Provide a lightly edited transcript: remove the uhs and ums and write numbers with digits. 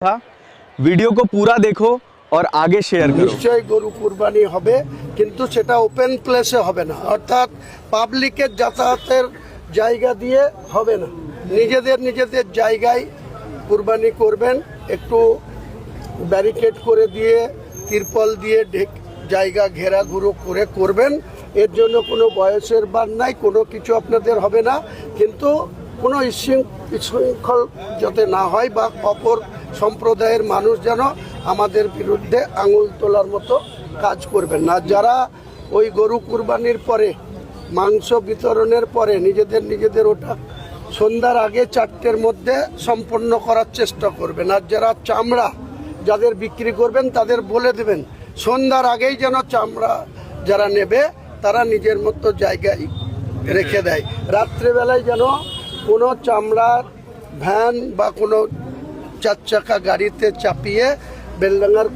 था। वीडियो को पूरा देखो और आगे शेयर करो। নিশ্চয়ই গরু কুরবানি হবে, কিন্তু সেটা ওপেন প্লেসে হবে না, অর্থাৎ পাবলিকের যাতায়াতের জায়গা দিয়ে হবে না। নিজেদের জায়গায় কুরবানি করবেন, একটু ব্যারিকেড করে দিয়ে তিরপল দিয়ে জায়গা ঘেরাঘুরো করে করবেন। এর জন্য কোনো বয়সের বার নাই, কোনো কিছু আপনাদের হবে না, কিন্তু কোনো বিশৃঙ্খল যাতে না হয় বা অপর সম্প্রদায়ের মানুষ যেন আমাদের বিরুদ্ধে আঙুল তোলার মতো কাজ করবেন না। যারা ওই গরু কুরবানির পরে মাংস বিতরণের পরে নিজেদের ওটা সন্ধ্যার আগে 4টের মধ্যে সম্পন্ন করার চেষ্টা করবেন। আর যারা চামড়া যাদের বিক্রি করবেন তাদের বলে দেবেন সন্ধ্যার আগেই যেন চামড়া যারা নেবে তারা নিজের মতো জায়গায় রেখে দেয়। রাত্রেবেলায় যেন কোনো চামড়ার ভ্যান বা কোনো 4 চাকা গাড়িতে চাপিয়ে বেলডাঙ্গার